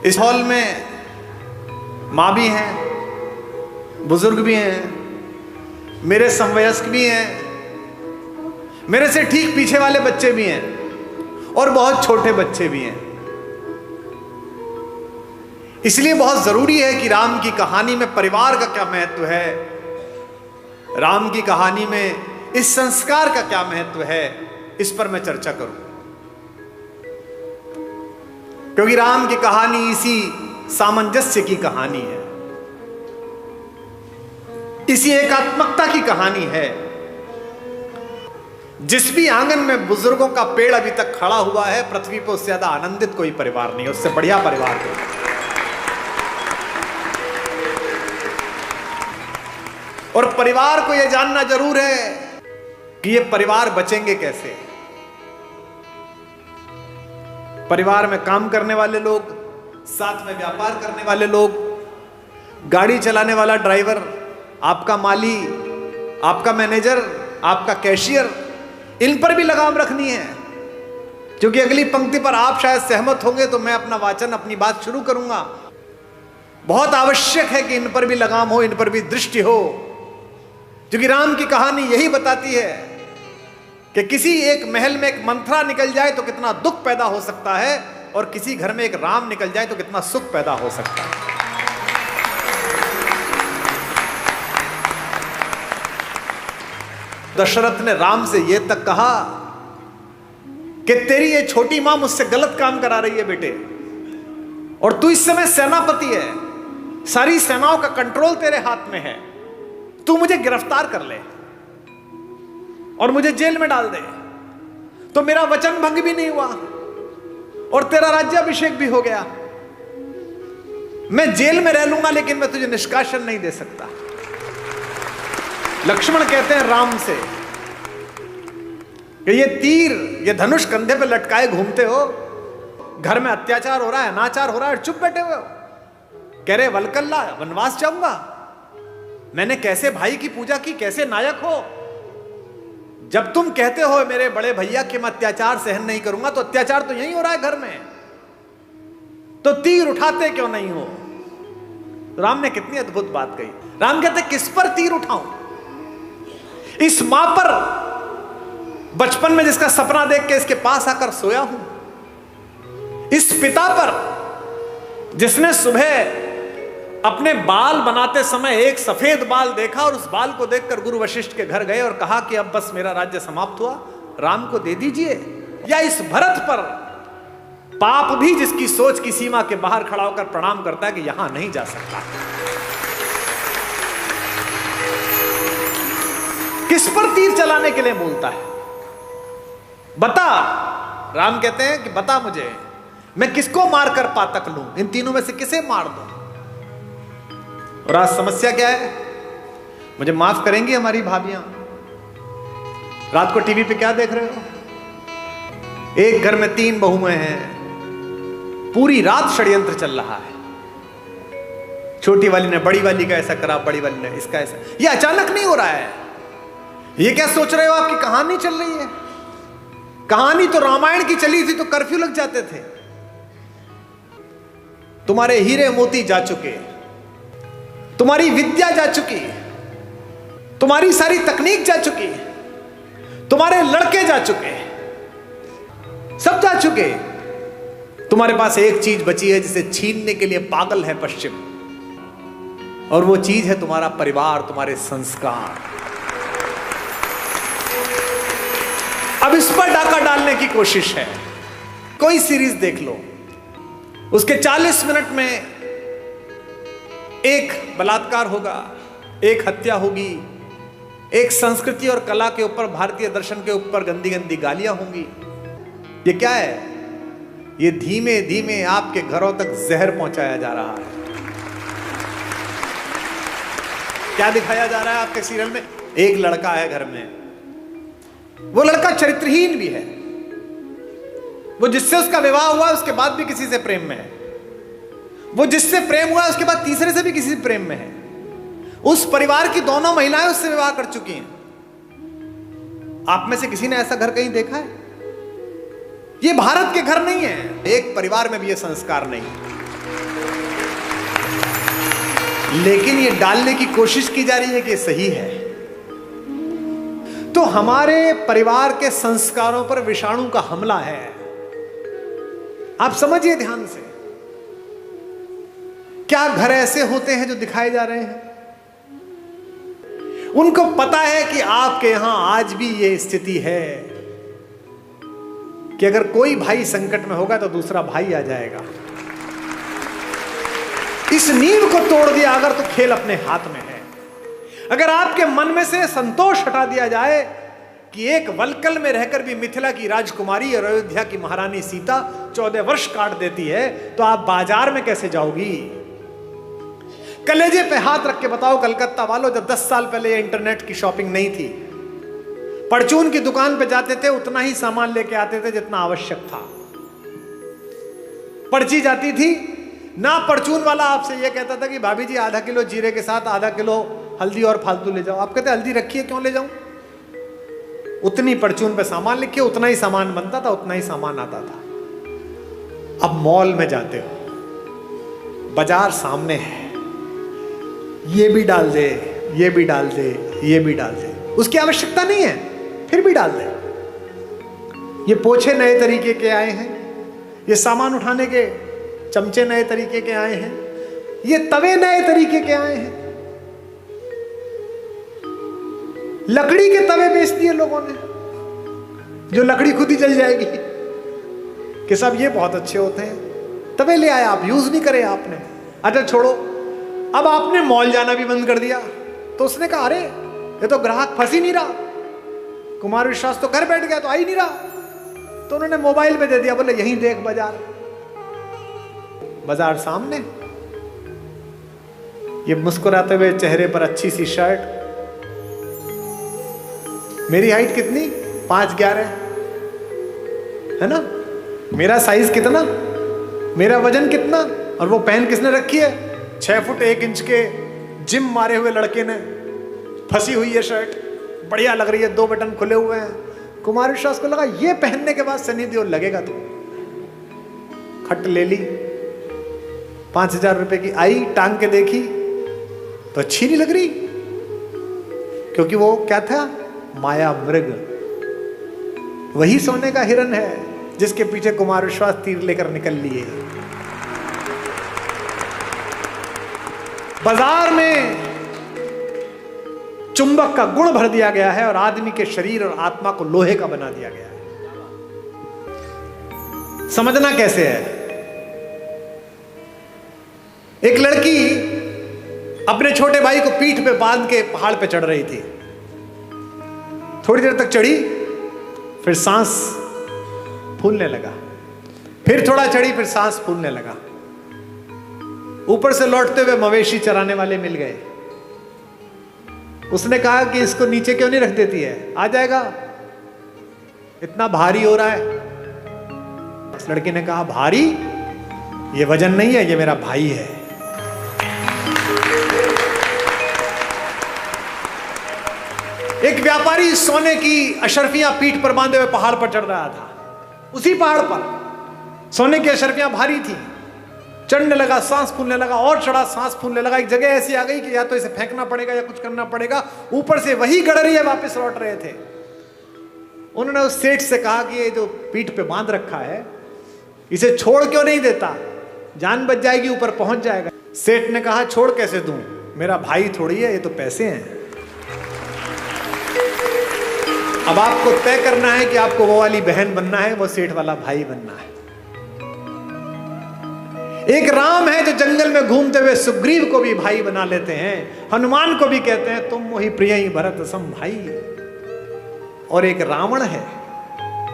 इस हॉल में माँ भी हैं, बुजुर्ग भी हैं, मेरे समवयस्क भी हैं, मेरे से ठीक पीछे वाले बच्चे भी हैं और बहुत छोटे बच्चे भी हैं। इसलिए बहुत जरूरी है कि राम की कहानी में परिवार का क्या महत्व है, राम की कहानी में इस संस्कार का क्या महत्व है, इस पर मैं चर्चा करूं। क्योंकि राम की कहानी इसी सामंजस्य की कहानी है, इसी एकात्मकता की कहानी है। जिस भी आंगन में बुजुर्गों का पेड़ अभी तक खड़ा हुआ है, पृथ्वी पर उससे ज्यादा आनंदित कोई परिवार नहीं है, उससे बढ़िया परिवार कोई। और परिवार को यह जानना जरूर है कि ये परिवार बचेंगे कैसे। परिवार में काम करने वाले लोग, साथ में व्यापार करने वाले लोग, गाड़ी चलाने वाला ड्राइवर, आपका माली, आपका मैनेजर, आपका कैशियर, इन पर भी लगाम रखनी है। क्योंकि अगली पंक्ति पर आप शायद सहमत होंगे तो मैं अपना वाचन, अपनी बात शुरू करूंगा। बहुत आवश्यक है कि इन पर भी लगाम हो, इन पर भी दृष्टि हो। क्योंकि राम की कहानी यही बताती है कि किसी एक महल में एक मंथरा निकल जाए तो कितना दुख पैदा हो सकता है, और किसी घर में एक राम निकल जाए तो कितना सुख पैदा हो सकता है। दशरथ ने राम से यह तक कहा कि तेरी ये छोटी मां मुझसे गलत काम करा रही है बेटे, और तू इस समय सेनापति है, सारी सेनाओं का कंट्रोल तेरे हाथ में है, तू मुझे गिरफ्तार कर ले और मुझे जेल में डाल दे तो मेरा वचन भंग भी नहीं हुआ और तेरा राज्याभिषेक भी हो गया। मैं जेल में रह लूंगा लेकिन मैं तुझे निष्कासन नहीं दे सकता। लक्ष्मण कहते हैं राम से कि ये तीर, ये धनुष कंधे पे लटकाए घूमते हो, घर में अत्याचार हो रहा है, अनाचार हो रहा है, चुप बैठे हुए हो। कह रहे वलकल्ला, वनवास जाऊंगा, मैंने कैसे भाई की पूजा की, कैसे नायक हो। जब तुम कहते हो मेरे बड़े भैया कि मैं अत्याचार सहन नहीं करूंगा, तो अत्याचार तो यही हो रहा है घर में, तो तीर उठाते क्यों नहीं हो। राम ने कितनी अद्भुत बात कही। राम कहते किस पर तीर उठाऊं, इस मां पर बचपन में जिसका सपना देख के इसके पास आकर सोया हूं, इस पिता पर जिसने सुबह अपने बाल बनाते समय एक सफेद बाल देखा और उस बाल को देखकर गुरु वशिष्ठ के घर गए और कहा कि अब बस मेरा राज्य समाप्त हुआ, राम को दे दीजिए। या इस भरत पर, पाप भी जिसकी सोच की सीमा के बाहर खड़ा होकर प्रणाम करता है कि यहां नहीं जा सकता। किस पर तीर चलाने के लिए बोलता है, बता। राम कहते हैं कि बता मुझे, मैं किसको मारकर पातक लूं, इन तीनों में से किसे मार दूं। और आज समस्या क्या है, मुझे माफ करेंगी हमारी भाभियां, रात को टीवी पे क्या देख रहे हो, एक घर में 3 बहुएं हैं, पूरी रात षड्यंत्र चल रहा है। छोटी वाली ने बड़ी वाली का ऐसा करा, बड़ी वाली ने इसका ऐसा। ये अचानक नहीं हो रहा है। ये क्या सोच रहे हो, आपकी कहानी चल रही है। कहानी तो रामायण की चली थी तो कर्फ्यू लग जाते थे। तुम्हारे हीरे मोती जा चुके, तुम्हारी विद्या जा चुकी, तुम्हारी सारी तकनीक जा चुकी, तुम्हारे लड़के जा चुके, सब जा चुके। तुम्हारे पास एक चीज बची है जिसे छीनने के लिए पागल है पश्चिम, और वो चीज है तुम्हारा परिवार, तुम्हारे संस्कार। अब इस पर डाका डालने की कोशिश है। कोई सीरीज देख लो, उसके 40 मिनट में एक बलात्कार होगा, एक हत्या होगी, एक संस्कृति और कला के ऊपर, भारतीय दर्शन के ऊपर गंदी गंदी गालियां होंगी। ये क्या है, ये धीमे धीमे आपके घरों तक जहर पहुंचाया जा रहा है। क्या दिखाया जा रहा है आपके सीरियल में, एक लड़का है घर में, वो लड़का चरित्रहीन भी है, वो जिससे उसका विवाह हुआ उसके बाद भी किसी से प्रेम में है, वो जिससे प्रेम हुआ उसके बाद तीसरे से भी किसी से प्रेम में है। उस परिवार की दोनों महिलाएं उससे विवाह कर चुकी हैं। आप में से किसी ने ऐसा घर कहीं देखा है? ये भारत के घर नहीं है, एक परिवार में भी ये संस्कार नहीं। लेकिन ये डालने की कोशिश की जा रही है कि सही है। तो हमारे परिवार के संस्कारों पर विषाणु का हमला है। आप समझिए ध्यान से, क्या घर ऐसे होते हैं जो दिखाए जा रहे हैं? उनको पता है कि आपके यहां आज भी ये स्थिति है कि अगर कोई भाई संकट में होगा तो दूसरा भाई आ जाएगा। इस नींव को तोड़ दिया अगर तो खेल अपने हाथ में है। अगर आपके मन में से संतोष हटा दिया जाए कि एक वलकल में रहकर भी मिथिला की राजकुमारी और अयोध्या की महारानी सीता 14 वर्ष काट देती है, तो आप बाजार में कैसे जाओगी? कलेजे पे हाथ रख के बताओ कलकत्ता वालों, जब 10 साल पहले इंटरनेट की शॉपिंग नहीं थी, परचून की दुकान पे जाते थे, उतना ही सामान लेके आते थे जितना आवश्यक था। पर्ची जाती थी ना, परचून वाला आपसे यह कहता था कि भाभी जी आधा किलो जीरे के साथ आधा किलो हल्दी और फालतू ले जाओ। आप कहते हल्दी रखी है, क्यों ले जाऊं? उतनी परचून पे सामान लिखिए, उतना ही सामान बनता था, उतना ही सामान आता था। अब मॉल में जाते हो, बाजार सामने है, ये भी डाल दे, ये भी डाल दे, ये भी डाल दे, उसकी आवश्यकता नहीं है फिर भी डाल दे। ये पोछे नए तरीके के आए हैं, ये सामान उठाने के चमचे नए तरीके के आए हैं, ये तवे नए तरीके के आए हैं, लकड़ी के तवे बेच दिए लोगों ने, जो लकड़ी खुद ही जल जाएगी, कि सब ये बहुत अच्छे होते हैं। तवे ले आए, आप यूज नहीं करे आपने। अच्छा छोड़ो, अब आपने मॉल जाना भी बंद कर दिया, तो उसने कहा अरे ये तो ग्राहक फंस ही नहीं रहा, कुमार विश्वास तो घर बैठ गया, तो आ ही नहीं रहा, तो उन्होंने मोबाइल पे दे दिया, बोले यहीं देख बाजार। बाजार सामने, ये मुस्कुराते हुए चेहरे पर अच्छी सी शर्ट, मेरी हाइट कितनी? 5'11" है ना? मेरा साइज कितना, मेरा वजन कितना, और वो पहन किसने रखी है? 6 फुट 1 इंच के जिम मारे हुए लड़के ने, फंसी हुई है शर्ट, बढ़िया लग रही है, 2 बटन खुले हुए हैं। कुमार विश्वास को लगा ये पहनने के बाद सनी देओल लगेगा, तो खट ले ली, 5000 रुपए की आई, टांग के देखी तो अच्छी नहीं लग रही, क्योंकि वो क्या था? माया मृग। वही सोने का हिरन है जिसके पीछे कुमार विश्वास तीर लेकर निकल लिए। बाजार में चुंबक का गुण भर दिया गया है और आदमी के शरीर और आत्मा को लोहे का बना दिया गया है। समझना कैसे है? एक लड़की अपने छोटे भाई को पीठ पे बांध के पहाड़ पे चढ़ रही थी। थोड़ी देर तक चढ़ी, फिर सांस फूलने लगा, फिर थोड़ा चढ़ी, फिर सांस फूलने लगा। ऊपर से लौटते हुए मवेशी चराने वाले मिल गए। उसने कहा कि इसको नीचे क्यों नहीं रख देती है, आ जाएगा, इतना भारी हो रहा है। उस लड़के ने कहा भारी? ये वजन नहीं है, ये मेरा भाई है। एक व्यापारी सोने की अशर्फियां पीठ पर बांधे हुए पहाड़ पर चढ़ रहा था। उसी पहाड़ पर सोने की अशर्फियां भारी थी, चढ़ने लगा, सांस फूलने लगा, और चढ़ा, सांस फूलने लगा। एक जगह ऐसी आ गई कि या तो इसे फेंकना पड़ेगा या कुछ करना पड़ेगा। ऊपर से वही गडरिया वापस लौट रहे थे। उन्होंने उस सेठ से कहा कि ये जो पीठ पे बांध रखा है, इसे छोड़ क्यों नहीं देता, जान बच जाएगी, ऊपर पहुंच जाएगा। सेठ ने कहा छोड़ कैसे दूं, मेरा भाई थोड़ी है, ये तो पैसे हैं। अब आपको तय करना है कि आपको वो वाली बहन बनना है, वो सेठ वाला भाई बनना है। एक राम है जो जंगल में घूमते हुए सुग्रीव को भी भाई बना लेते हैं, हनुमान को भी कहते हैं तुम मोहि प्रिय ही भरत सम भाई। और एक रावण है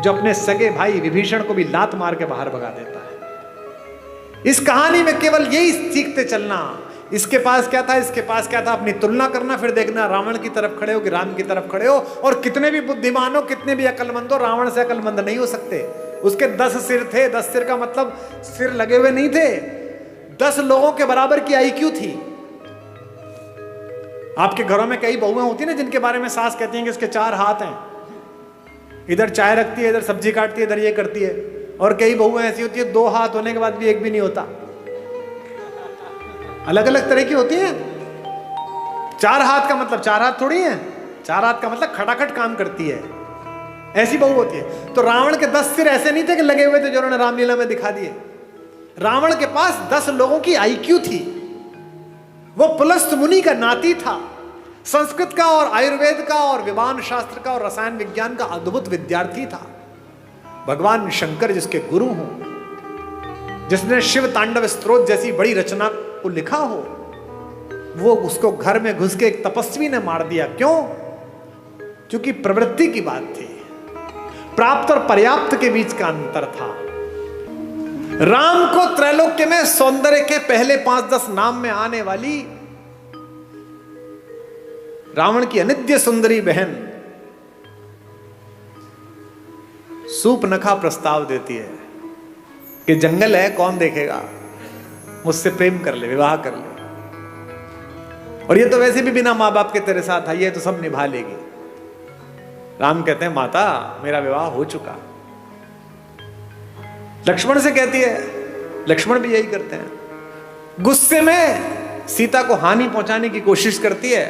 जो अपने सगे भाई विभीषण को भी लात मार के बाहर भगा देता है। इस कहानी में केवल यही सीखते चलना, इसके पास क्या था, इसके पास क्या था, अपनी तुलना करना, फिर देखना रावण की तरफ खड़े हो कि राम की तरफ खड़े हो। और कितने भी बुद्धिमान हो, कितने भी अक्लमंद हो, रावण से अक्लमंद नहीं हो सकते। उसके 10 सिर थे। 10 सिर का मतलब सिर लगे हुए नहीं थे, 10 लोगों के बराबर की IQ थी। आपके घरों में कई बहुएं होती है ना, जिनके बारे में सास कहती हैं कि इसके 4 हाथ हैं, इधर चाय रखती है, इधर सब्जी काटती है, इधर ये करती है। और कई बहुएं ऐसी होती है 2 हाथ होने के बाद भी एक भी नहीं होता। अलग अलग तरह की होती हैं। 4 हाथ का मतलब 4 हाथ थोड़ी है, 4 हाथ का मतलब खटाखट काम करती है, ऐसी बहू होती है। तो रावण के 10 सिर ऐसे नहीं थे कि लगे हुए थे जो उन्होंने रामलीला में दिखा दिए। रावण के पास 10 लोगों की आईक्यू थी। वो पुलस्त मुनि का नाती था। संस्कृत का और आयुर्वेद का और विमान शास्त्र का और रसायन विज्ञान का अद्भुत विद्यार्थी था। भगवान शंकर जिसके गुरु हों, जिसने शिव तांडव स्तोत्र जैसी बड़ी रचना को लिखा हो, वो उसको घर में घुस के एक तपस्वी ने मार दिया। क्यों? क्योंकि प्रवृत्ति की बात थी, प्राप्त और पर्याप्त के बीच का अंतर था। राम को त्रैलोक्य में सौंदर्य के पहले 5-10 नाम में आने वाली रावण की अनिद्य सुंदरी बहन सूपनखा प्रस्ताव देती है कि जंगल है, कौन देखेगा, मुझसे प्रेम कर ले, विवाह कर ले, और ये तो वैसे भी बिना मां बाप के तेरे साथ है, ये तो सब निभा लेगी। राम कहते हैं माता मेरा विवाह हो चुका। लक्ष्मण से कहती है, लक्ष्मण भी यही करते हैं। गुस्से में सीता को हानि पहुंचाने की कोशिश करती है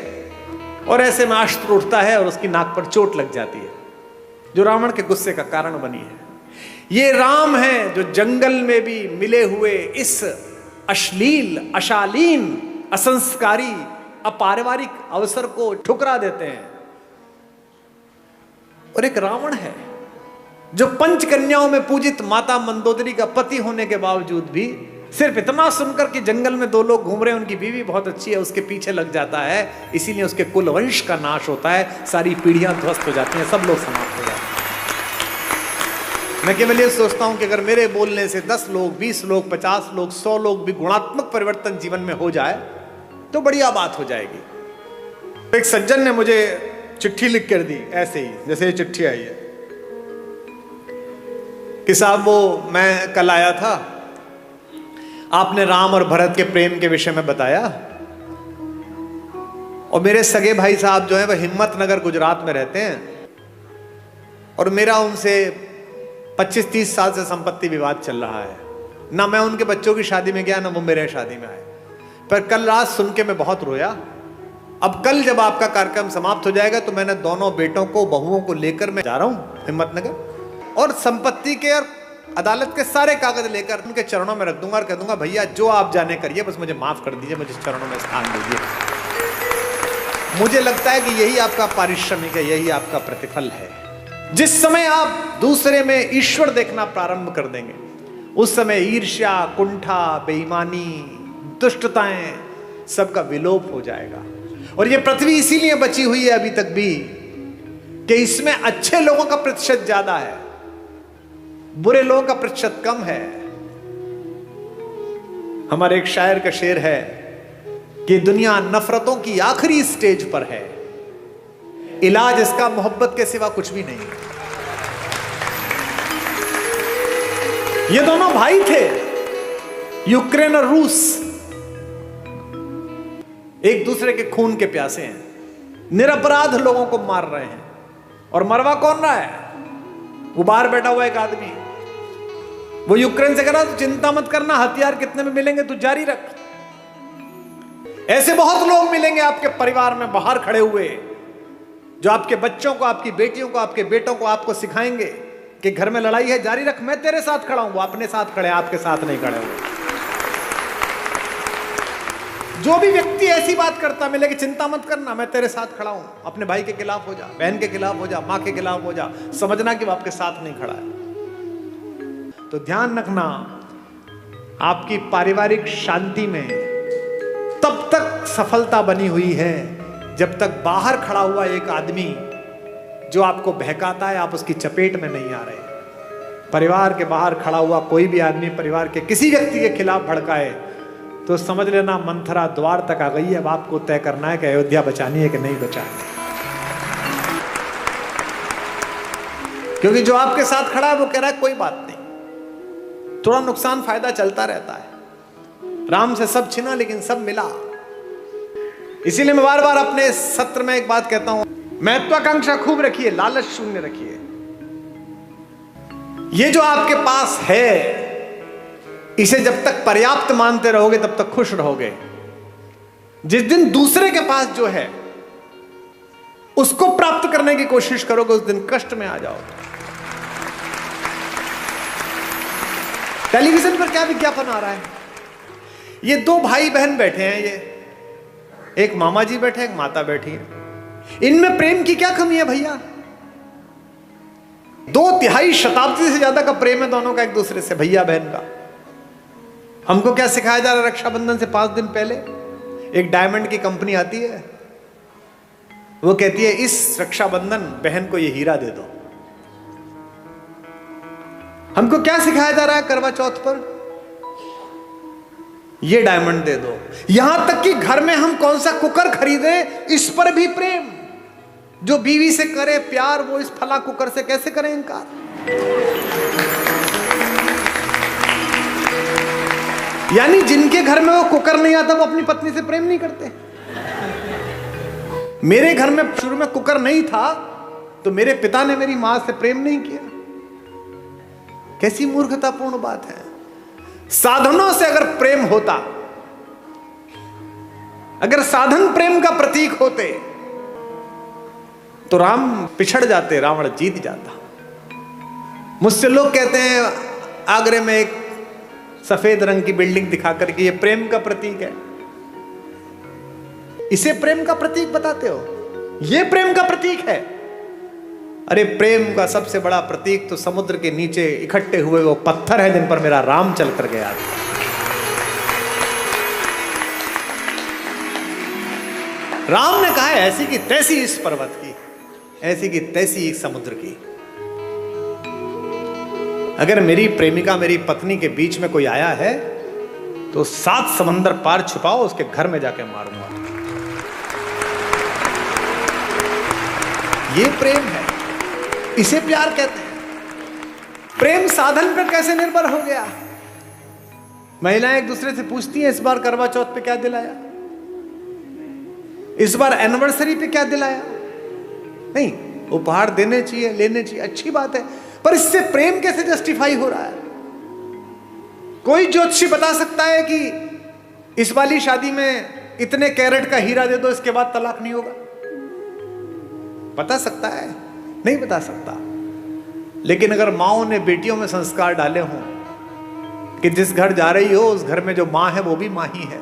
और ऐसे में अस्त्र उठता है और उसकी नाक पर चोट लग जाती है, जो रावण के गुस्से का कारण बनी है। ये राम है जो जंगल में भी मिले हुए इस अश्लील, अशालीन, असंस्कारी, अपारिवारिक अवसर को ठुकरा देते हैं। और एक रावण है जो पंचकन्याओं में पूजित माता मंदोदरी का पति होने के बावजूद भी सिर्फ इतना सुनकर कि जंगल में 2 लोग घूम रहे हैं, उनकी बीवी बहुत अच्छी है, उसके पीछे लग जाता है। इसीलिए उसके कुल वंश का नाश होता है, सारी पीढ़ियां ध्वस्त हो जाती हैं, सब लोग समाप्त हो जाते हैं। मैं केवल ये सोचता हूं कि अगर मेरे बोलने से 10 लोग, 20 लोग, 50 लोग, 100 लोग भी गुणात्मक परिवर्तन जीवन में हो जाए तो बढ़िया बात हो जाएगी। एक सज्जन ने मुझे चिट्ठी लिख कर दी, ऐसे ही जैसे ये चिट्ठी आई है कि साहब वो मैं कल आया था, आपने राम और भरत के प्रेम के विषय में बताया, और मेरे सगे भाई साहब जो हैं वह हिम्मतनगर गुजरात में रहते हैं, और मेरा उनसे 25-30 साल से संपत्ति विवाद चल रहा है। ना मैं उनके बच्चों की शादी में गया, ना वो मेरे शादी में आए, पर कल रात सुन के मैं बहुत रोया। अब कल जब आपका कार्यक्रम समाप्त हो जाएगा तो मैंने दोनों बेटों को, बहुओं को लेकर मैं जा रहा हूं हिम्मतनगर, और संपत्ति के और अदालत के सारे कागज लेकर उनके चरणों में रख दूंगा और कह दूंगा भैया जो आप जाने करिए, बस मुझे माफ कर दीजिए, मुझे चरणों में स्थान दीजिए। मुझे लगता है कि यही आपका पारिश्रमिक है, यही आपका प्रतिफल है। जिस समय आप दूसरे में ईश्वर देखना प्रारंभ कर देंगे, उस समय ईर्ष्या, कुंठा, बेईमानी, दुष्टताएं सबका विलोप हो जाएगा। और ये पृथ्वी इसीलिए बची हुई है अभी तक भी कि इसमें अच्छे लोगों का प्रतिशत ज्यादा है, बुरे लोगों का प्रतिशत कम है। हमारे एक शायर का शेर है कि दुनिया नफरतों की आखिरी स्टेज पर है, इलाज इसका मोहब्बत के सिवा कुछ भी नहीं। ये दोनों भाई थे, यूक्रेन और रूस, एक दूसरे के खून के प्यासे हैं, निरपराध लोगों को मार रहे हैं। और मरवा कौन रहा है? वो बाहर बैठा हुआ एक आदमी, वो यूक्रेन से कह रहा तो चिंता मत करना, हथियार कितने में मिलेंगे तू जारी रख। ऐसे बहुत लोग मिलेंगे आपके परिवार में बाहर खड़े हुए, जो आपके बच्चों को, आपकी बेटियों को, आपके बेटों को आपको सिखाएंगे कि घर में लड़ाई है, जारी रख, मैं तेरे साथ खड़ा हूं। वो अपने साथ खड़े, आपके साथ नहीं खड़े हुए। जो भी व्यक्ति ऐसी बात करता मिले कि चिंता मत करना, मैं तेरे साथ खड़ा हूं, अपने भाई के खिलाफ हो जा, बहन के खिलाफ हो जा, मां के खिलाफ हो जा, समझना कि वो आपके साथ नहीं खड़ा है। तो ध्यान रखना, आपकी पारिवारिक शांति में तब तक सफलता बनी हुई है जब तक बाहर खड़ा हुआ एक आदमी जो आपको बहकाता है, आप उसकी चपेट में नहीं आ रहे। परिवार के बाहर खड़ा हुआ कोई भी आदमी परिवार के किसी व्यक्ति के खिलाफ भड़काए तो समझ लेना मंथरा द्वार तक आ गई है। अब आपको तय करना है कि अयोध्या बचानी है कि नहीं बचानी। क्योंकि जो आपके साथ खड़ा है वो कह रहा है कोई बात नहीं, थोड़ा नुकसान फायदा चलता रहता है। राम से सब छिना लेकिन सब मिला। इसीलिए मैं बार बार अपने सत्र में एक बात कहता हूं, महत्वाकांक्षा खूब रखिए, लालच शून्य रखिए। ये जो आपके पास है इसे जब तक पर्याप्त मानते रहोगे तब तक खुश रहोगे। जिस दिन दूसरे के पास जो है उसको प्राप्त करने की कोशिश करोगे, उस दिन कष्ट में आ जाओगे। टेलीविजन पर क्या विज्ञापन आ रहा है? ये दो भाई बहन बैठे हैं, ये एक मामा जी बैठे हैं, एक माता बैठी है। इनमें प्रेम की क्या कमी है भैया? 2 शताब्दी से ज्यादा का प्रेम है दोनों का एक दूसरे से, भैया बहन का। हमको क्या सिखाया जा रहा है? रक्षाबंधन से 5 दिन पहले एक डायमंड की कंपनी आती है, वो कहती है इस रक्षाबंधन बहन को ये हीरा दे दो। हमको क्या सिखाया जा रहा है करवा चौथ पर? ये डायमंड दे दो। यहां तक कि घर में हम कौन सा कुकर खरीदे, इस पर भी प्रेम। जो बीवी से करे प्यार, वो इस फला कुकर से कैसे करें इनकार? यानी जिनके घर में वो कुकर नहीं आता, वो अपनी पत्नी से प्रेम नहीं करते। मेरे घर में शुरू में कुकर नहीं था, तो मेरे पिता ने मेरी मां से प्रेम नहीं किया। कैसी मूर्खतापूर्ण बात है। साधनों से अगर प्रेम होता, अगर साधन प्रेम का प्रतीक होते, तो राम पिछड़ जाते, रावण जीत जाता। मुझसे लोग कहते हैं आगरे में एक सफेद रंग की बिल्डिंग दिखाकर कि ये प्रेम का प्रतीक है। इसे प्रेम का प्रतीक बताते हो? ये प्रेम का प्रतीक है? अरे प्रेम का सबसे बड़ा प्रतीक तो समुद्र के नीचे इकट्ठे हुए वो पत्थर है जिन पर मेरा राम चल कर गया। राम ने कहा है ऐसी की तैसी इस पर्वत की, ऐसी की तैसी इस समुद्र की। अगर मेरी प्रेमिका मेरी पत्नी के बीच में कोई आया है तो 7 समंदर पार छुपाओ, उसके घर में जाके मारूंगा। ये प्रेम है, इसे प्यार कहते हैं। प्रेम साधन पर कैसे निर्भर हो गया? महिलाएं एक दूसरे से पूछती हैं इस बार करवा चौथ पे क्या दिलाया, इस बार एनिवर्सरी पे क्या दिलाया। नहीं, उपहार देने चाहिए, लेने चाहिए, अच्छी बात है, पर इससे प्रेम कैसे जस्टिफाई हो रहा है? कोई ज्योतिषी बता सकता है कि इस वाली शादी में इतने कैरेट का हीरा दे दो, इसके बाद तलाक नहीं होगा? बता सकता है? नहीं बता सकता। लेकिन अगर माओ ने बेटियों में संस्कार डाले हों कि जिस घर जा रही हो उस घर में जो मां है वो भी मां ही है,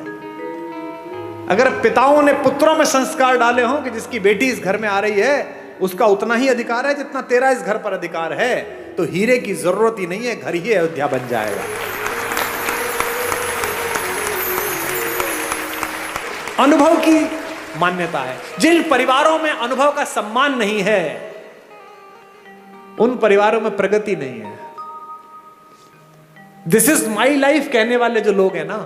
अगर पिताओं ने पुत्रों में संस्कार डाले हों कि जिसकी बेटी इस घर में आ रही है उसका उतना ही अधिकार है जितना तेरा इस घर पर अधिकार है, तो हीरे की जरूरत ही नहीं है, घर ही अयोध्या बन जाएगा। अनुभव की मान्यता है। जिन परिवारों में अनुभव का सम्मान नहीं है उन परिवारों में प्रगति नहीं है। दिस इज माई लाइफ कहने वाले जो लोग हैं ना,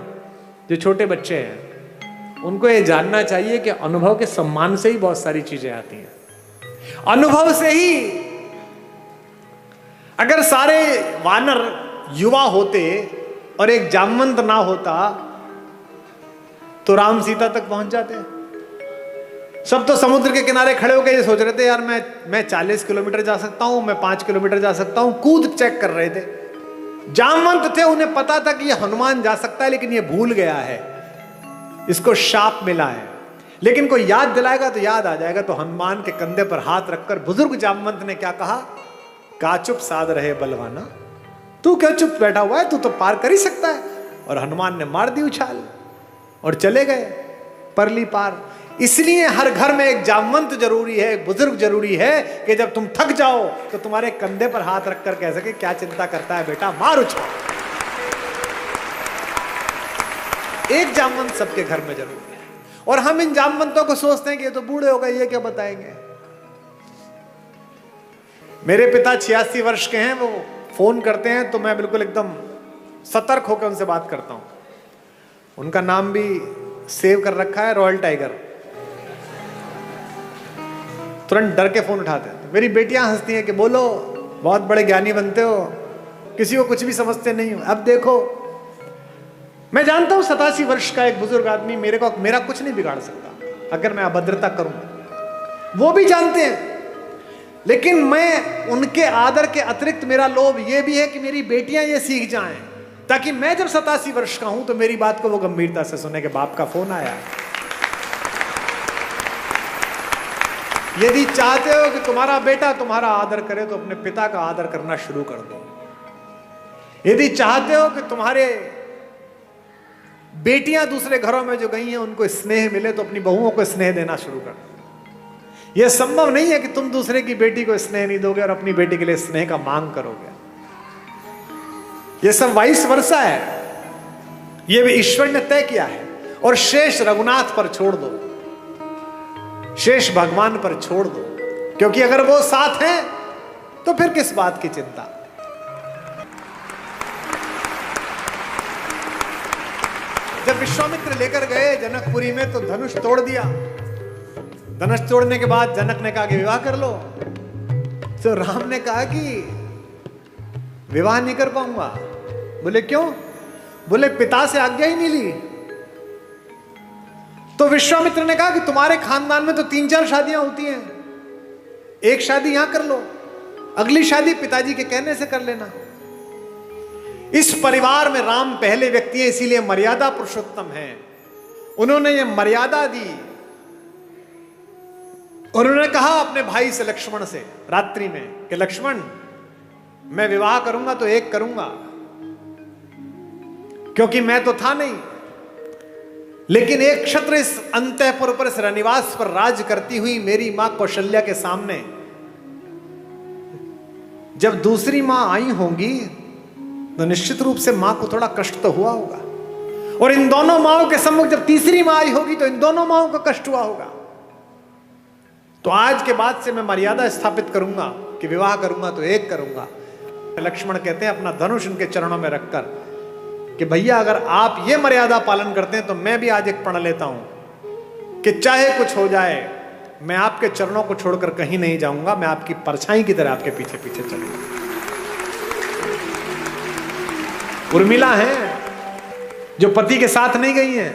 जो छोटे बच्चे हैं, उनको ये जानना चाहिए कि अनुभव के सम्मान से ही बहुत सारी चीजें आती हैं। अनुभव से ही, अगर सारे वानर युवा होते और एक जामवंत ना होता तो राम सीता तक पहुंच जाते। सब तो समुद्र के किनारे खड़े होकर ये सोच रहे थे यार मैं 40 किलोमीटर जा सकता हूं, मैं 5 किलोमीटर जा सकता हूं, कूद चेक कर रहे थे। जामवंत थे, उन्हें पता था कि ये हनुमान जा सकता है, लेकिन ये भूल गया है, इसको शाप मिला है। लेकिन कोई याद दिलाएगा तो याद आ जाएगा। तो हनुमान के कंधे पर हाथ रखकर बुजुर्ग जामवंत ने क्या कहा? का चुप साध रहे बलवाना, तू क्या चुप बैठा हुआ है, तू तो पार कर ही सकता है। और हनुमान ने मार दी उछाल और चले गए परली पार। इसलिए हर घर में एक जामवंत जरूरी है, एक बुजुर्ग जरूरी है कि जब तुम थक जाओ तो तुम्हारे कंधे पर हाथ रखकर कह सके क्या चिंता करता है बेटा, मार उछाल। एक जामवंत सबके घर में जरूरी है। और हम इन जामवंतों को सोचते हैं कि ये तो बूढ़े हो गए, ये क्या बताएंगे। मेरे पिता 86 वर्ष के हैं, वो फोन करते हैं तो मैं बिल्कुल एकदम सतर्क होकर उनसे बात करता हूं। उनका नाम भी सेव कर रखा है, रॉयल टाइगर। तुरंत डर के फोन उठाते हैं। मेरी बेटियां हंसती हैं कि बोलो, बहुत बड़े ज्ञानी बनते हो, किसी को कुछ भी समझते नहीं हो। अब देखो, मैं जानता हूं 87 वर्ष का एक बुजुर्ग आदमी मेरा कुछ नहीं बिगाड़ सकता अगर मैं अभद्रता करूं, वो भी जानते हैं। लेकिन मैं उनके आदर के अतिरिक्त मेरा लोभ ये भी है कि मेरी बेटियां ये सीख जाएं, ताकि मैं जब 87 वर्ष का हूं तो मेरी बात को वो गंभीरता से सुने कि बाप का फोन आया। यदि चाहते हो कि तुम्हारा बेटा तुम्हारा आदर करे तो अपने पिता का आदर करना शुरू कर दो। यदि चाहते हो कि तुम्हारे बेटियां दूसरे घरों में जो गई हैं उनको स्नेह मिले तो अपनी बहुओं को स्नेह देना शुरू कर दो। यह संभव नहीं है कि तुम दूसरे की बेटी को स्नेह नहीं दोगे और अपनी बेटी के लिए स्नेह का मांग करोगे। यह सब वाइस वर्सा है, यह भी ईश्वर ने तय किया है। और शेष रघुनाथ पर छोड़ दो, शेष भगवान पर छोड़ दो, क्योंकि अगर वो साथ हैं तो फिर किस बात की चिंता। जब विश्वामित्र लेकर गए जनकपुरी में तो धनुष तोड़ दिया। धनुष तोड़ने के बाद जनक ने कहा कि विवाह कर लो। तो राम ने कहा कि विवाह नहीं कर पाऊंगा। बोले क्यों? बोले पिता से आज्ञा ही नहीं ली। तो विश्वामित्र ने कहा कि तुम्हारे खानदान में तो 3-4 शादियां होती हैं, एक शादी यहां कर लो, अगली शादी पिताजी के कहने से कर लेना। इस परिवार में राम पहले व्यक्ति है, इसीलिए मर्यादा पुरुषोत्तम है। उन्होंने ये मर्यादा दी। उन्होंने कहा अपने भाई से, लक्ष्मण से, रात्रि में कि लक्ष्मण, मैं विवाह करूंगा तो एक करूंगा, क्योंकि मैं तो था नहीं, लेकिन एक क्षत्र इस अंतःपुर पर, इस रनिवास पर राज करती हुई मेरी मां कौशल्या के सामने जब दूसरी मां आई होंगी तो निश्चित रूप से मां को थोड़ा कष्ट तो हुआ होगा, और इन दोनों माओं के सम्मुख जब तीसरी मां आई होगी तो इन दोनों माओं को कष्ट हुआ होगा। तो आज के बाद से मैं मर्यादा स्थापित करूंगा कि विवाह करूंगा तो एक करूंगा। लक्ष्मण कहते हैं अपना धनुष उनके चरणों में रखकर कि भैया अगर आप ये मर्यादा पालन करते हैं तो मैं भी आज एक प्रण लेता हूं कि चाहे कुछ हो जाए मैं आपके चरणों को छोड़कर कहीं नहीं जाऊंगा, मैं आपकी परछाई की तरह आपके पीछे पीछे चलूंगा। उर्मिला है जो पति के साथ नहीं गई है,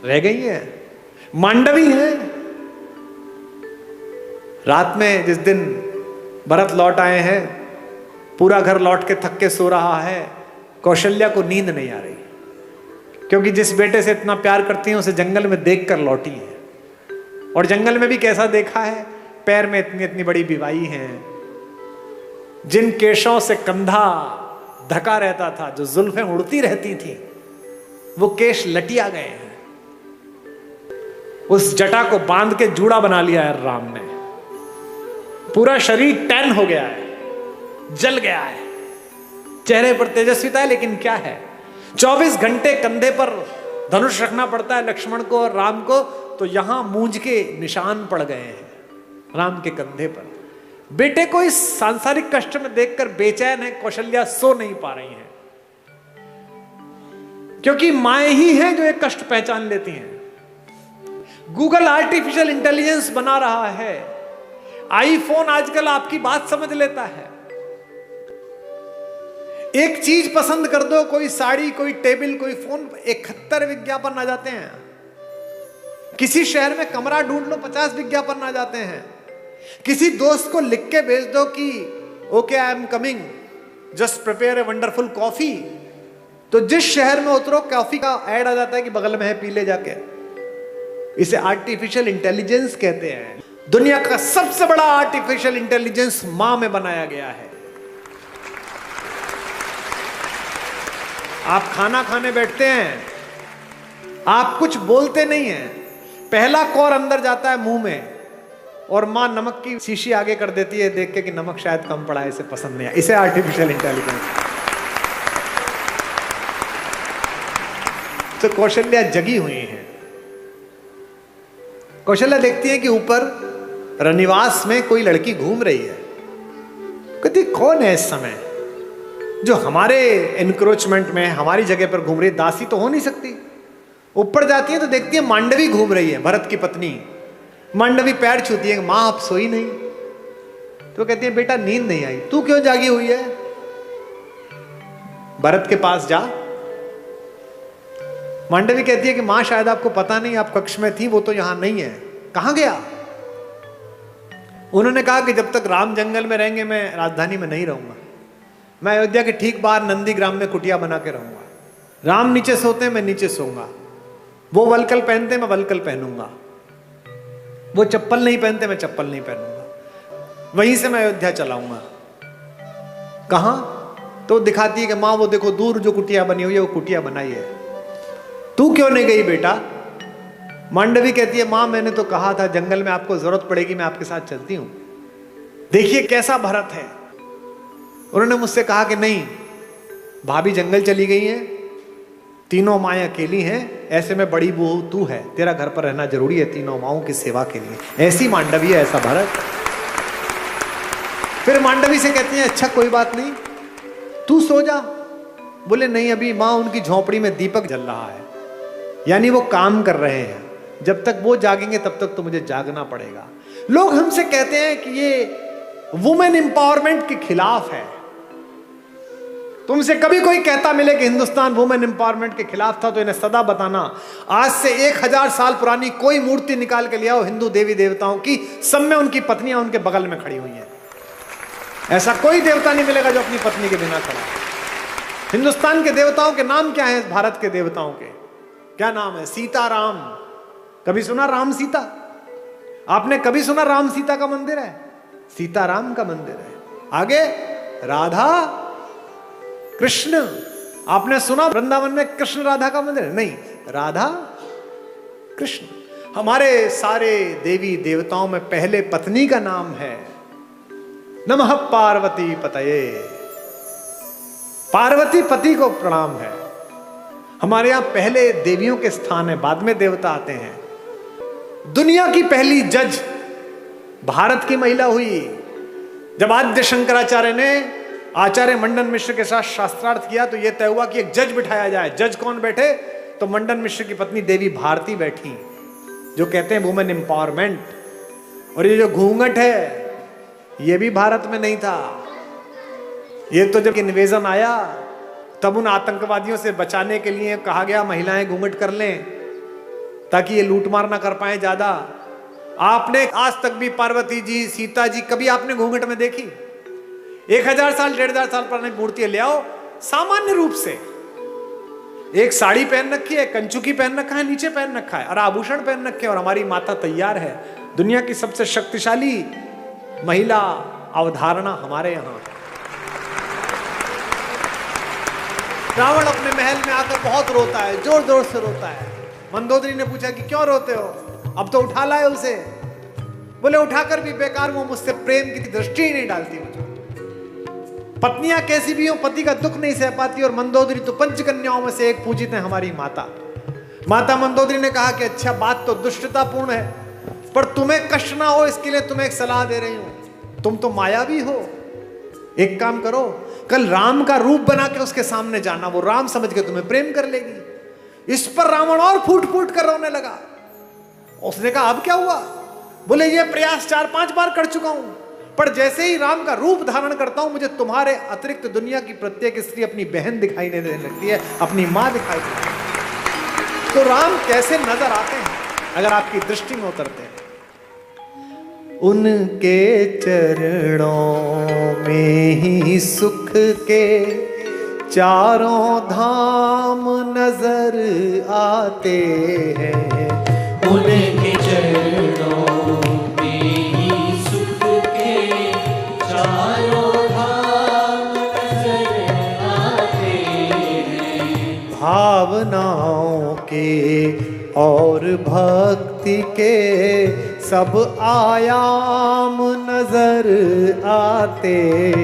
रह गई है। मांडवी है, रात में जिस दिन भरत लौट आए हैं, पूरा घर लौट के थक के सो रहा है, कौशल्या को नींद नहीं आ रही, क्योंकि जिस बेटे से इतना प्यार करती है उसे जंगल में देखकर लौटी है। और जंगल में भी कैसा देखा है, पैर में इतनी इतनी बड़ी बिवाई है, जिन केशों से कंधा ढका रहता था, जो जुल्फें उड़ती रहती थी, वो केश लटिया गए हैं। उस जटा को बांध के जूड़ा बना लिया है राम ने। पूरा शरीर टैन हो गया है, जल गया है, चेहरे पर तेजस्विता है, लेकिन क्या है, 24 घंटे कंधे पर धनुष रखना पड़ता है लक्ष्मण को और राम को, तो यहां मूंज के निशान पड़ गए हैं राम के कंधे पर। बेटे को इस सांसारिक कष्ट में देखकर बेचैन है कौशल्या, सो नहीं पा रही हैं, क्योंकि माएं ही हैं जो एक कष्ट पहचान लेती हैं। गूगल आर्टिफिशियल इंटेलिजेंस बना रहा है, आईफोन आजकल आपकी बात समझ लेता है। एक चीज पसंद कर दो, कोई साड़ी, कोई टेबल, कोई फोन, 71 विज्ञापन आ जाते हैं। किसी शहर में कमरा ढूंढ लो, 50 विज्ञापन आ जाते हैं। किसी दोस्त को लिख के भेज दो कि okay I am coming, just prepare a wonderful coffee, तो जिस शहर में उतरो कॉफी का ऐड आ जाता है कि बगल में है, पी ले जाके। इसे आर्टिफिशियल इंटेलिजेंस कहते हैं। दुनिया का सबसे बड़ा आर्टिफिशियल इंटेलिजेंस मां में बनाया गया है। आप खाना खाने बैठते हैं, आप कुछ बोलते नहीं हैं, पहला कौर अंदर जाता है मुंह में, और मां नमक की शीशी आगे कर देती है देख के कि नमक शायद कम पड़ा है, इसे पसंद नहीं है। इसे आर्टिफिशियल इंटेलिजेंस। तो कौशल्या जगी हुई है। कौशल्या देखती है कि ऊपर रनिवास में कोई लड़की घूम रही है। कहती कौन है इस समय जो हमारे एनक्रोचमेंट में हमारी जगह पर घूम रही है, दासी तो हो नहीं सकती। ऊपर जाती है तो देखती है मांडवी घूम रही है, भरत की पत्नी। मांडवी पैर छूती है, मां आप सोई नहीं? तो कहती है बेटा नींद नहीं आई। तू क्यों जागी हुई है? भरत के पास जा। मांडवी कहती है कि मां शायद आपको पता नहीं, आप कक्ष में थी, वो तो यहां नहीं है। कहां गया? उन्होंने कहा कि जब तक राम जंगल में रहेंगे मैं राजधानी में नहीं रहूंगा, मैं अयोध्या के ठीक बाहर नंदीग्राम में कुटिया बना के रहूंगा। राम नीचे सोते हैं, मैं नीचे सोऊंगा। वो वलकल पहनते हैं, मैं वलकल पहनूंगा। वो चप्पल नहीं पहनते, मैं चप्पल नहीं पहनूंगा, वहीं से मैं अयोध्या चलाऊंगा। कहां? तो दिखाती है कि मां वो देखो दूर जो कुटिया बनी हुई है वो कुटिया बनाई है, तू क्यों नहीं गई बेटा? मांडवी कहती है मां मैंने तो कहा था जंगल में आपको जरूरत पड़ेगी मैं आपके साथ चलती हूं। देखिए कैसा भरत है। उन्होंने मुझसे कहा कि नहीं, भाभी जंगल चली गई है, तीनों माएँ अकेली हैं, ऐसे में बड़ी बहू तू है, तेरा घर पर रहना जरूरी है तीनों माओं की सेवा के लिए। ऐसी मांडवी है, ऐसा भरत। फिर मांडवी से कहती है अच्छा कोई बात नहीं, तू सो जा। बोले नहीं, अभी माँ उनकी झोपड़ी में दीपक जल रहा है, यानी वो काम कर रहे हैं, जब तक वो जागेंगे तब तक तो मुझे जागना पड़ेगा। लोग हमसे कहते हैं कि ये वुमेन एम्पावरमेंट के खिलाफ है। तुमसे कभी कोई कहता मिले कि हिंदुस्तान वुमेन एम्पावरमेंट के खिलाफ था तो इन्हें सदा बताना, आज से 1000 साल पुरानी कोई मूर्ति निकाल के ले आओ हिंदू देवी देवताओं की, सब में उनकी पत्नियां उनके बगल में खड़ी हुई हैं। ऐसा कोई देवता नहीं मिलेगा जो अपनी पत्नी के बिना खड़ा। हिंदुस्तान के देवताओं के नाम क्या है? भारत के देवताओं के क्या नाम है? सीता राम। कभी सुना राम सीता? आपने कभी सुना राम सीता का मंदिर है? सीताराम का मंदिर है। आगे राधा कृष्ण। आपने सुना वृंदावन में कृष्ण राधा का मंदिर है? नहीं, राधा कृष्ण। हमारे सारे देवी देवताओं में पहले पत्नी का नाम है नमः पार्वती पतये। पार्वती पति को प्रणाम है। हमारे यहां पहले देवियों के स्थान है, बाद में देवता आते हैं। दुनिया की पहली जज भारत की महिला हुई। जब आद्य शंकराचार्य ने आचार्य मंडन मिश्र के साथ शास्त्रार्थ किया तो यह तय हुआ कि एक जज बिठाया जाए। जज कौन बैठे? तो मंडन मिश्र की पत्नी देवी भारती बैठी, जो कहते हैं वुमेन एम्पावरमेंट। और ये जो घूंघट है ये भी भारत में नहीं था। ये तो जब इन्वेजन आया तब उन आतंकवादियों से बचाने के लिए कहा गया महिलाएं घूंघट कर लें ताकि ये लूटमार ना कर पाए ज्यादा। आपने आज तक भी पार्वती जी, सीता जी कभी आपने घूंघट में देखी? 1000 साल 1500 साल पुरानी मूर्तियां ले आओ, सामान्य रूप से एक साड़ी पहन रखी है, कंचुकी पहन रखा है, नीचे पहन रखा है और आभूषण पहन रखे और हमारी माता तैयार है। दुनिया की सबसे शक्तिशाली महिला अवधारणा हमारे यहां। रावण अपने महल में आकर बहुत रोता है, जोर जोर से रोता है। मंदोदरी ने पूछा कि क्यों रोते हो? अब तो उठा लाए उसे। बोले उठाकर भी बेकार, वो मुझसे प्रेम की दृष्टि ही नहीं डालती मुझे। पत्नियां कैसी भी हो पति का दुख नहीं सह पाती, और मंदोदरी तो पंचकन्याओं में से एक पूजित है हमारी माता। माता मंदोदरी ने कहा कि अच्छा बात तो दुष्टतापूर्ण है, पर तुम्हें कष्ट ना हो इसके लिए तुम्हें एक सलाह दे रही हूं। तुम तो मायावी हो, एक काम करो, कल राम का रूप बना के उसके सामने जाना, वो राम समझ के तुम्हें प्रेम कर लेगी। इस पर रावण और फूट फूट कर रोने लगा। उसने कहा अब क्या हुआ? बोले ये प्रयास 4-5 बार कर चुका हूं, पर जैसे ही राम का रूप धारण करता हूं मुझे तुम्हारे अतिरिक्त दुनिया की प्रत्येक स्त्री अपनी बहन दिखाई देने लगती है, अपनी मां दिखाई देती है। तो राम कैसे नजर आते हैं अगर आपकी दृष्टि में उतरते हैं? उनके चरणों में ही सुख के चारों धाम नजर आते हैं। उनके चरणों में ही सुख के चारों धाम नजर आते हैं। भावनाओं के और भक्ति के सब आयाम नजर आते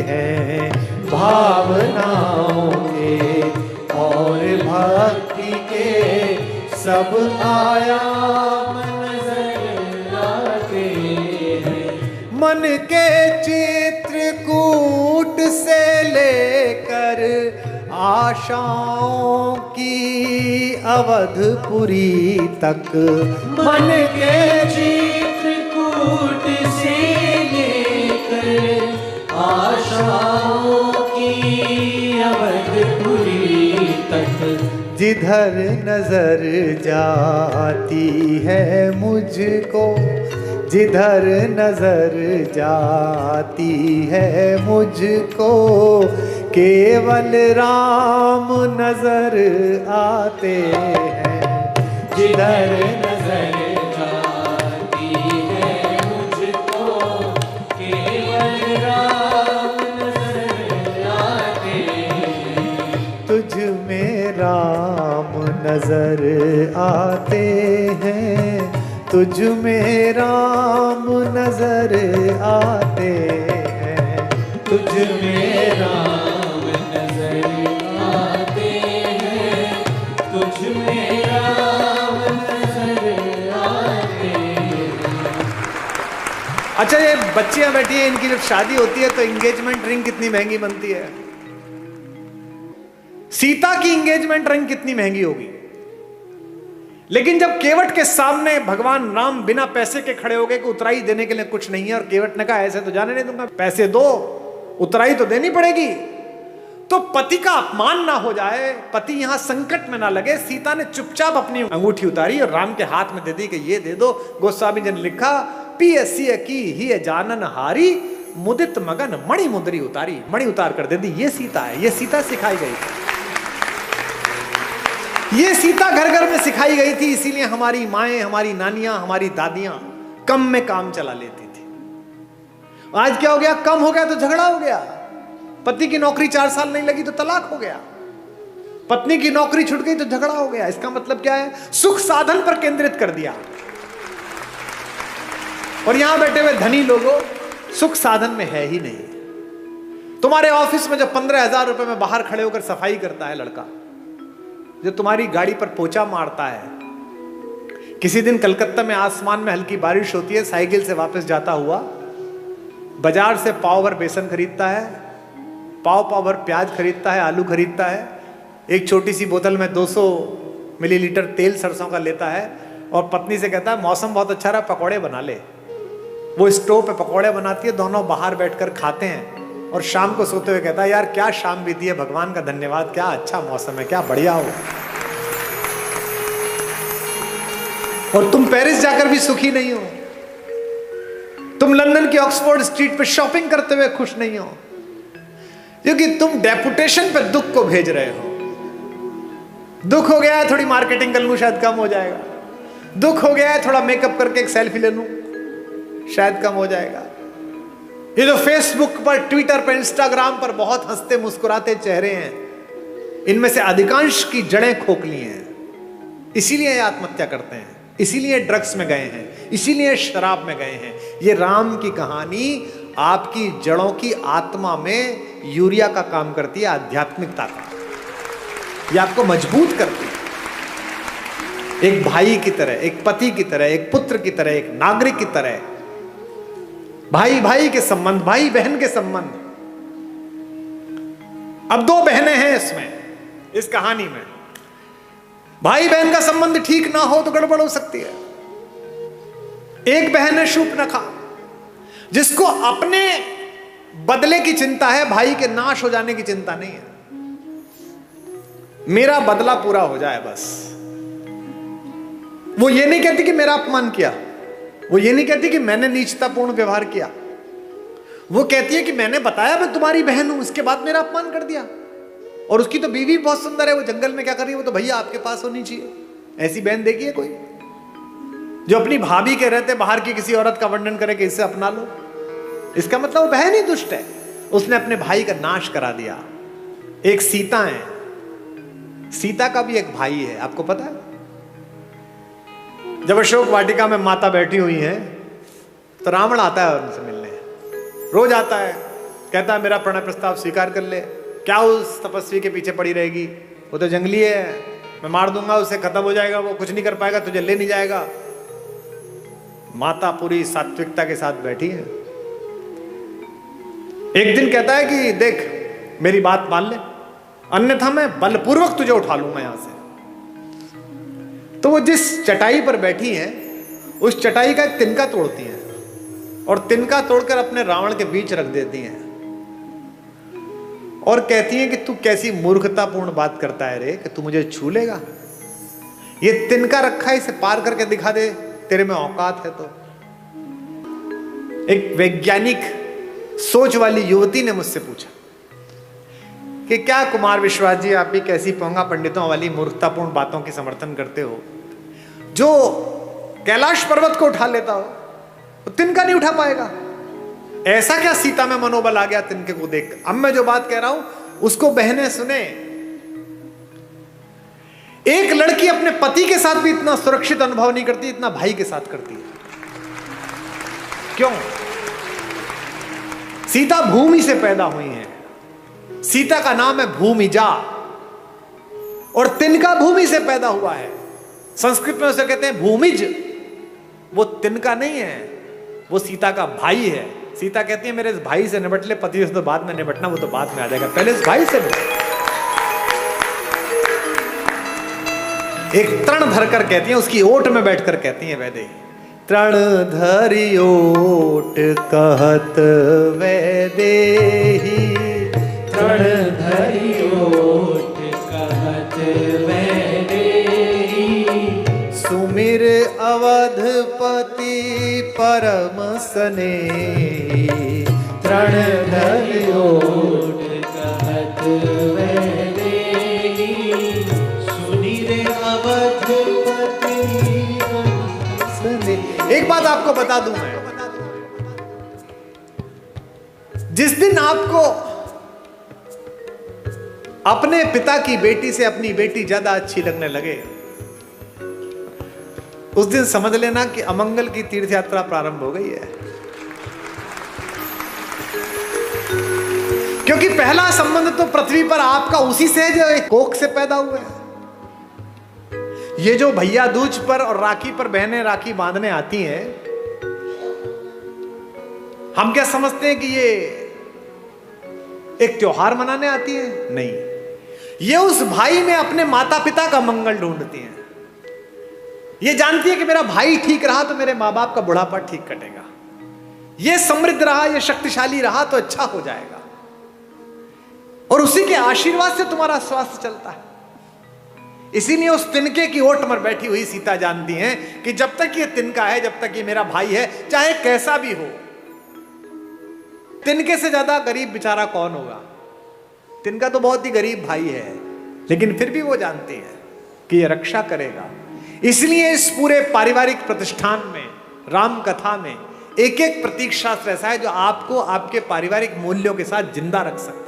हैं। भावनाओं के और भक्ति के सब आयाम नजर आते हैं। मन के चित्रकूट से लेकर आशाओं की अवधपुरी तक, मन के चित्रकूट से लेकर आशाओं की अवधपुरी तक, जिधर नजर जाती है मुझको, जिधर नजर जाती है मुझको, केवल राम नजर आते हैं। जिधर नजर जाती है राम नजर आते हैं, तुझ में राम नजर आते हैं, तुझ में राम नजर आते हैं, तुझ में राम नजर आते हैं। अच्छा, ये बच्चियां बैठी हैं, इनकी जब शादी होती है तो एंगेजमेंट रिंग कितनी महंगी बनती है। सीता की एंगेजमेंट रिंग कितनी महंगी होगी, लेकिन जब केवट के सामने भगवान राम बिना पैसे के खड़े हो गए कि उतराई देने के लिए कुछ नहीं है, और केवट ने कहा ऐसे तो जाने नहीं दूंगा, पैसे दो, उतराई तो देनी पड़ेगी, तो पति का अपमान ना हो जाए, पति यहां संकट में ना लगे, सीता ने चुपचाप अपनी अंगूठी उतारी और राम के हाथ में दे दी कि ये दे दो। गोस्वामी जी ने लिखा, पियसिय की ही जानन हारी, मुदित मगन मणि मुद्री उतारी, मणि उतार कर दे दी। ये सीता है, ये सीता सिखाई गई थी, ये सीता घर घर में सिखाई गई थी, इसीलिए हमारी माएं, हमारी नानियां, हमारी दादियां कम में काम चला लेती थी। आज क्या हो गया, कम हो गया तो झगड़ा हो गया, पति की नौकरी 4 साल नहीं लगी तो तलाक हो गया, पत्नी की नौकरी छूट गई तो झगड़ा हो गया। इसका मतलब क्या है, सुख साधन पर केंद्रित कर दिया। और यहां बैठे हुए धनी लोगों, सुख साधन में है ही नहीं। तुम्हारे ऑफिस में जो 15,000 रुपए में बाहर खड़े होकर सफाई करता है लड़का, जो तुम्हारी गाड़ी पर पोछा मारता है, किसी दिन कलकत्ता में आसमान में हल्की बारिश होती है, साइकिल से वापस जाता हुआ बाजार से पाव भर बेसन खरीदता है, पाव भर प्याज खरीदता है, आलू खरीदता है, एक छोटी सी बोतल में 200 मिलीलीटर तेल सरसों का लेता है, और पत्नी से कहता है मौसम बहुत अच्छा रहा, पकौड़े बना ले। वो स्टोव पे पकौड़े बनाती है, दोनों बाहर बैठकर खाते हैं, और शाम को सोते हुए कहता है यार क्या शाम बीती है, भगवान का धन्यवाद, क्या अच्छा मौसम है, क्या बढ़िया हो। और तुम पेरिस जाकर भी सुखी नहीं हो, तुम लंदन की ऑक्सफोर्ड स्ट्रीट पे शॉपिंग करते हुए खुश नहीं हो, क्योंकि तुम डेपुटेशन पे दुख को भेज रहे हो। दुख हो गया है, थोड़ी मार्केटिंग कर लूं शायद कम हो जाएगा, दुख हो गया है, थोड़ा मेकअप करके एक सेल्फी ले लूं शायद कम हो जाएगा। ये जो फेसबुक पर, ट्विटर पर, इंस्टाग्राम पर बहुत हंसते मुस्कुराते चेहरे हैं, इनमें से अधिकांश की जड़ें खोखली हैं, इसीलिए ये आत्महत्या करते हैं, इसीलिए ड्रग्स में गए हैं, इसीलिए शराब में गए हैं। ये राम की कहानी आपकी जड़ों की आत्मा में यूरिया का काम करती है, आध्यात्मिकता का, ये आपको मजबूत करती है, एक भाई की तरह, एक पति की तरह, एक पुत्र की तरह, एक नागरिक की तरह, भाई भाई के संबंध, भाई बहन के संबंध। अब 2 बहनें हैं इसमें, इस कहानी में। भाई बहन का संबंध ठीक ना हो तो गड़बड़ हो सकती है। एक बहन है शूर्पणखा, जिसको अपने बदले की चिंता है, भाई के नाश हो जाने की चिंता नहीं है, मेरा बदला पूरा हो जाए बस। वो ये नहीं कहती कि मेरा अपमान किया, वो ये नहीं कहती कि मैंने नीचतापूर्ण व्यवहार किया, वो कहती है कि मैंने बताया मैं तुम्हारी बहन हूं, इसके बाद मेरा अपमान कर दिया। और उसकी तो बीवी बहुत सुंदर है, वो जंगल में क्या कर रही है, वो तो भैया आपके पास होनी चाहिए। ऐसी बहन देखी है कोई जो अपनी भाभी के रहते बाहर की किसी औरत का वर्णन करे कि इससे अपना लो? इसका मतलब वो बहन ही दुष्ट है, उसने अपने भाई का नाश करा दिया। एक सीता है, सीता का भी एक भाई है, आपको पता है? जब अशोक वाटिका में माता बैठी हुई है तो रावण आता है उनसे मिलने, रोज आता है, कहता है मेरा प्रणय प्रस्ताव स्वीकार कर ले। क्या उस तपस्वी के पीछे पड़ी रहेगी, वो तो जंगली है, मैं मार दूंगा उसे, खत्म हो जाएगा, वो कुछ नहीं कर पाएगा, तुझे ले नहीं जाएगा। माता पूरी सात्विकता के साथ बैठी है। एक दिन कहता है कि देख मेरी बात मान ले, अन्यथा मैं बलपूर्वक तुझे उठा लूंगा यहां से। तो वो जिस चटाई पर बैठी हैं, उस चटाई का एक तिनका तोड़ती हैं और तिनका तोड़कर अपने रावण के बीच रख देती हैं और कहती हैं कि तू कैसी मूर्खतापूर्ण बात करता है रे, कि तू मुझे छू लेगा? ये तिनका रखा है, इसे पार करके दिखा दे, तेरे में औकात है तो। एक वैज्ञानिक सोच वाली युवती ने मुझसे पूछा कि क्या कुमार विश्वास जी, आप भी कैसी पोंगा पंडितों वाली मूर्खतापूर्ण बातों की समर्थन करते हो? जो कैलाश पर्वत को उठा लेता हो तो तिनका नहीं उठा पाएगा। ऐसा क्या सीता में मनोबल आ गया तिनके को देख? अब मैं जो बात कह रहा हूं उसको बहनें सुने। एक लड़की अपने पति के साथ भी इतना सुरक्षित अनुभव नहीं करती इतना भाई के साथ करती है। क्यों? सीता भूमि से पैदा हुई है। सीता का नाम है भूमिजा और तिनका भूमि से पैदा हुआ है। संस्कृत में उसे कहते हैं भूमिज। वो तिनका नहीं है, वो सीता का भाई है। सीता कहती है मेरे इस भाई से निपट ले, पति से तो बाद में निपटना, वो तो बाद में आ जाएगा, पहले इस भाई से निपट। एक तृण धरकर कहती है, उसकी ओट में बैठकर कहती है वैदेही, तृण धरि ओट कहत वैदेही, तृण धरि ओट कहत वैदेही, सुमिर अवधपति परम स्नेही, तृण धरि ओट कहत वैदेही, सुनिर अवधपति परम स्नेही। एक बात आपको बता दूं मैं, जिस दिन आपको अपने पिता की बेटी से अपनी बेटी ज्यादा अच्छी लगने लगे, उस दिन समझ लेना कि अमंगल की तीर्थ यात्रा प्रारंभ हो गई है। क्योंकि पहला संबंध तो पृथ्वी पर आपका उसी से है जो एक कोख से पैदा हुआ है। ये जो भैया दूज पर और राखी पर बहनें राखी बांधने आती हैं, हम क्या समझते हैं कि ये एक त्योहार मनाने आती है? नहीं, ये उस भाई में अपने माता पिता का मंगल ढूंढती हैं। ये जानती है कि मेरा भाई ठीक रहा तो मेरे माँ बाप का बुढ़ापा ठीक कटेगा, ये समृद्ध रहा, ये शक्तिशाली रहा तो अच्छा हो जाएगा, और उसी के आशीर्वाद से तुम्हारा स्वास्थ्य चलता है। इसीलिए उस तिनके की ओट पर बैठी हुई सीता जानती है कि जब तक ये तिनका है, जब तक ये मेरा भाई है, चाहे कैसा भी हो, तिनके से ज्यादा गरीब बेचारा कौन होगा? तिनका तो बहुत ही गरीब भाई है, लेकिन फिर भी वो जानती है कि ये रक्षा करेगा। इसलिए इस पूरे पारिवारिक प्रतिष्ठान में, राम कथा में, एक एक प्रतीक शास्त्र ऐसा है जो आपको आपके पारिवारिक मूल्यों के साथ जिंदा रख सकता है।